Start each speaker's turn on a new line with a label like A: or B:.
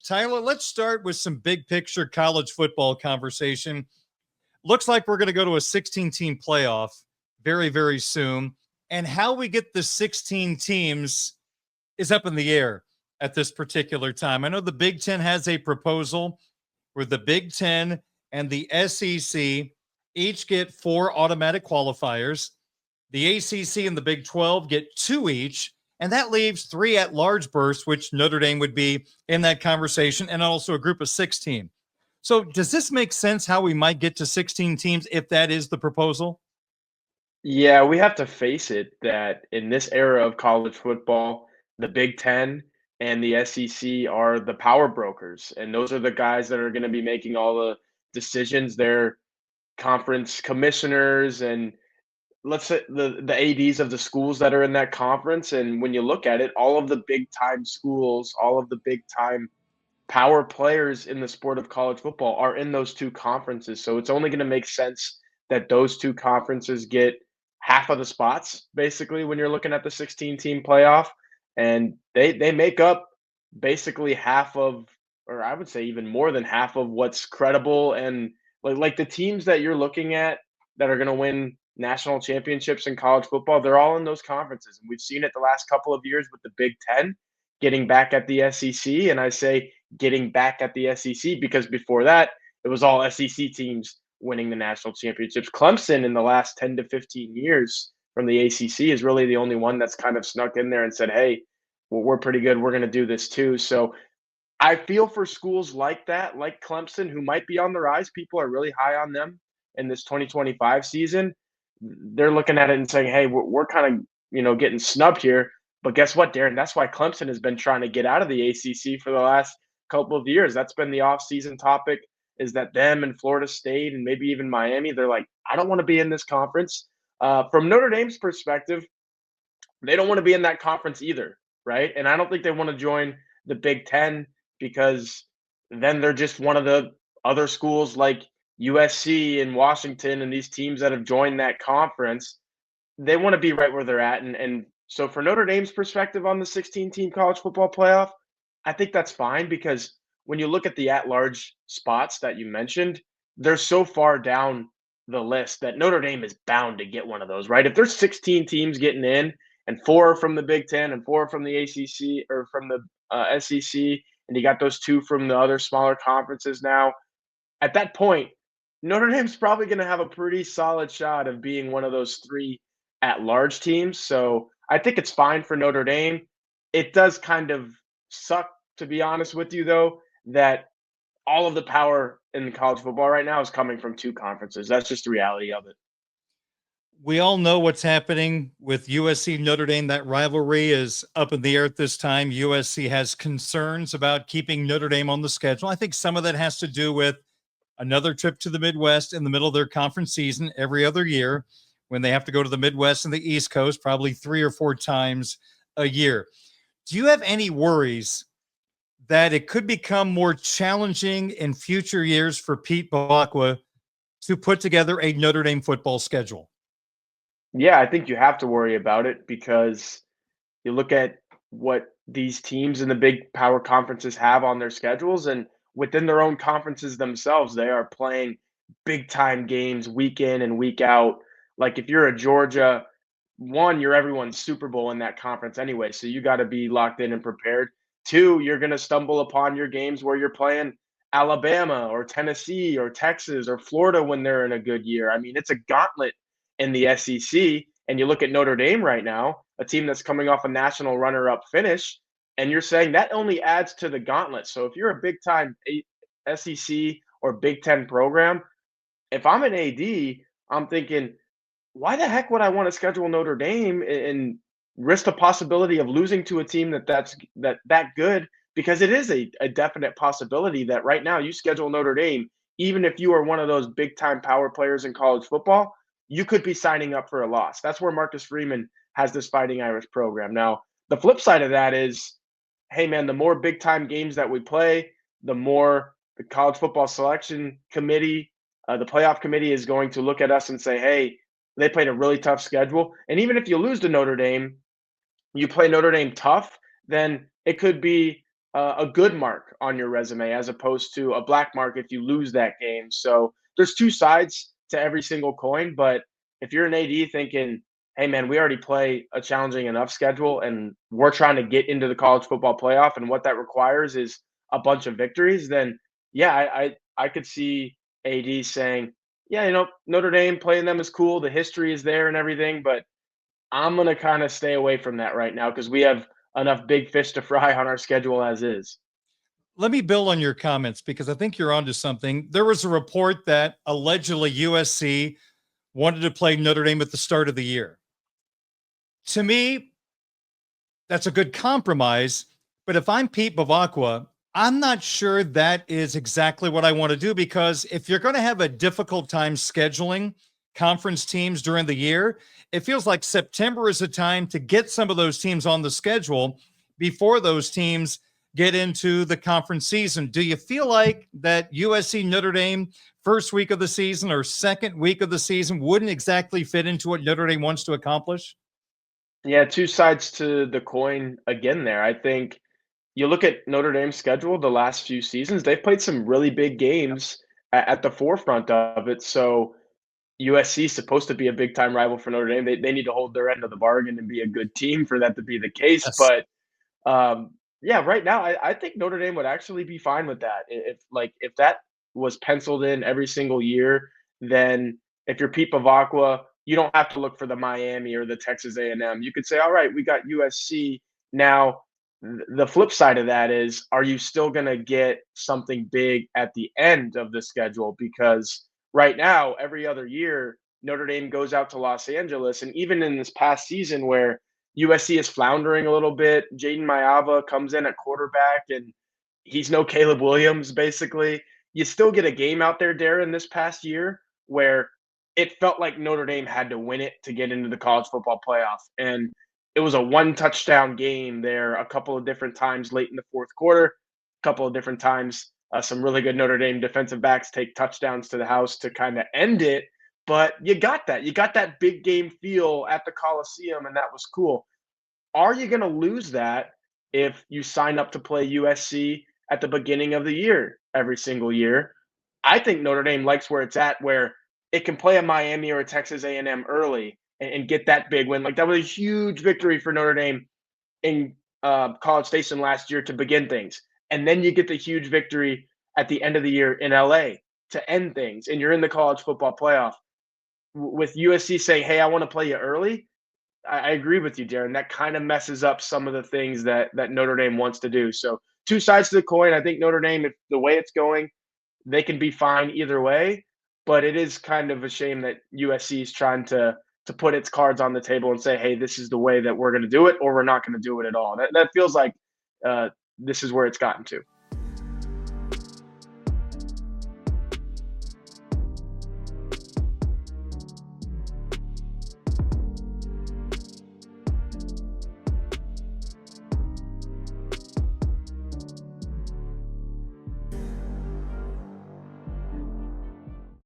A: Tyler, let's start with some big picture college football conversation. Looks like we're going to go to a 16-team playoff very, very soon. And how we get the 16 teams is up in the air at this particular time. I know the Big Ten has a proposal where the Big Ten and the SEC each get 4 automatic qualifiers. The ACC and the Big 12 get 2 each. And that leaves 3 at-large berths, which Notre Dame would be in that conversation, and also a group of 16. So does this make sense how we might get to 16 teams if that is the proposal?
B: Yeah, we have to face it that in this era of college football, the Big Ten and the SEC are the power brokers. And those are the guys that are going to be making all the decisions. They're conference commissioners and let's say the ADs of the schools that are in that conference. And when you look at it, all of the big time schools, all of the big time power players in the sport of college football are in those 2 conferences. So it's only going to make sense that those 2 conferences get half of the spots basically when you're looking at the 16 team playoff, and they make up basically half of, or I would say even more than half of what's credible. And like the teams that you're looking at that are going to win national championships in college football, they're all in those conferences. And we've seen it the last couple of years with the Big Ten getting back at the SEC. And I say getting back at the SEC because before that, it was all SEC teams winning the national championships. Clemson in the last 10 to 15 years from the ACC is really the only one that's kind of snuck in there and said, hey, well, we're pretty good. We're going to do this too. So I feel for schools like that, like Clemson, who might be on the rise. People are really high on them in this 2025 season. They're looking at it and saying, hey, we're kind of, getting snubbed here. But guess what, Darren? That's why Clemson has been trying to get out of the ACC for the last couple of years. That's been the offseason topic, is that them and Florida State and maybe even Miami, they're like, I don't want to be in this conference. From Notre Dame's perspective, they don't want to be in that conference either, right? And I don't think they want to join the Big Ten because then they're just one of the other schools like USC and Washington and these teams that have joined that conference. They want to be right where they're at. And so for Notre Dame's perspective on the 16-team college football playoff, I think that's fine because when you look at the at-large spots that you mentioned, they're so far down the list that Notre Dame is bound to get one of those, right? If there's 16 teams getting in and 4 from the Big Ten and 4 from the ACC or from the SEC, and you got those 2 from the other smaller conferences now, at that point, Notre Dame's probably going to have a pretty solid shot of being one of those 3 at-large teams. So I think it's fine for Notre Dame. It does kind of suck, to be honest with you, though, that all of the power in college football right now is coming from 2 conferences. That's just the reality of it.
A: We all know what's happening with USC Notre Dame. That rivalry is up in the air at this time. USC has concerns about keeping Notre Dame on the schedule. I think some of that has to do with another trip to the Midwest in the middle of their conference season every other year when they have to go to the Midwest and the East Coast probably 3 or 4 times a year. Do you have any worries that it could become more challenging in future years for Pete Bacqua to put together a Notre Dame football schedule?
B: Yeah, I think you have to worry about it because you look at what these teams in the big power conferences have on their schedules, and within their own conferences themselves, they are playing big time games week in and week out. Like if you're a Georgia, one, you're everyone's Super Bowl in that conference anyway, so you got to be locked in and prepared. 2, you're going to stumble upon your games where you're playing Alabama or Tennessee or Texas or Florida when they're in a good year. I mean, it's a gauntlet in the SEC. And you look at Notre Dame right now, a team that's coming off a national runner-up finish, and you're saying that only adds to the gauntlet. So if you're a big-time SEC or Big Ten program, if I'm an AD, I'm thinking, why the heck would I want to schedule Notre Dame and risk the possibility of losing to a team that's that good? Because it is a definite possibility that right now you schedule Notre Dame, even if you are one of those big-time power players in college football, you could be signing up for a loss. That's where Marcus Freeman has this Fighting Irish program. Now, the flip side of that is, hey, man, the more big-time games that we play, the more the college football selection committee, the playoff committee is going to look at us and say, hey, they played a really tough schedule. And even if you lose to Notre Dame, you play Notre Dame tough, then it could be a good mark on your resume as opposed to a black mark if you lose that game. So there's two sides to every single coin. But if you're an AD thinking, hey, man, we already play a challenging enough schedule and we're trying to get into the college football playoff, and what that requires is a bunch of victories, then yeah, I could see AD saying, yeah, Notre Dame playing them is cool. The history is there and everything, but I'm going to kind of stay away from that right now because we have enough big fish to fry on our schedule as is.
A: Let me build on your comments because I think you're onto something. There was a report that allegedly USC wanted to play Notre Dame at the start of the year. To me, that's a good compromise. But if I'm Pete Bavacqua, I'm not sure that is exactly what I want to do, because if you're going to have a difficult time scheduling conference teams during the year, it feels like September is a time to get some of those teams on the schedule before those teams get into the conference season. Do you feel like that USC Notre Dame first week of the season or second week of the season wouldn't exactly fit into what Notre Dame wants to accomplish?
B: Yeah, two sides to the coin again there. I think you look at Notre Dame's schedule the last few seasons, they've played some really big games at the forefront of it. So USC is supposed to be a big time rival for Notre Dame. They need to hold their end of the bargain and be a good team for that to be the case.
A: Yes.
B: But yeah, right now I think Notre Dame would actually be fine with that. If that was penciled in every single year, then if you're Pete Bavacqua, you don't have to look for the Miami or the Texas A&M. You could say, all right, we got USC now. The flip side of that is, are you still going to get something big at the end of the schedule? Because right now, every other year, Notre Dame goes out to Los Angeles, and even in this past season where USC is floundering a little bit, Jaden Mayava comes in at quarterback, and he's no Caleb Williams, basically. You still get a game out there, Darren, this past year where it felt like Notre Dame had to win it to get into the college football playoff. And it was a one touchdown game there a couple of different times late in the fourth quarter, a couple of different times. Some really good Notre Dame defensive backs take touchdowns to the house to kind of end it. But you got that. You got that big game feel at the Coliseum, and that was cool. Are you going to lose that if you sign up to play USC at the beginning of the year every single year? I think Notre Dame likes where it's at, where it can play a Miami or a Texas A&M early and get that big win. Like, that was a huge victory for Notre Dame in College Station last year to begin things, and then you get the huge victory at the end of the year in LA to end things, and you're in the college football playoff. With USC saying, "Hey, I want to play you early," I agree with you, Darren. That kind of messes up some of the things that Notre Dame wants to do. So two sides to the coin. I think Notre Dame, if the way it's going, they can be fine either way. But it is kind of a shame that USC is trying to put its cards on the table and say, "Hey, this is the way that we're going to do it, or we're not going to do it at all." That feels like this is where it's gotten to.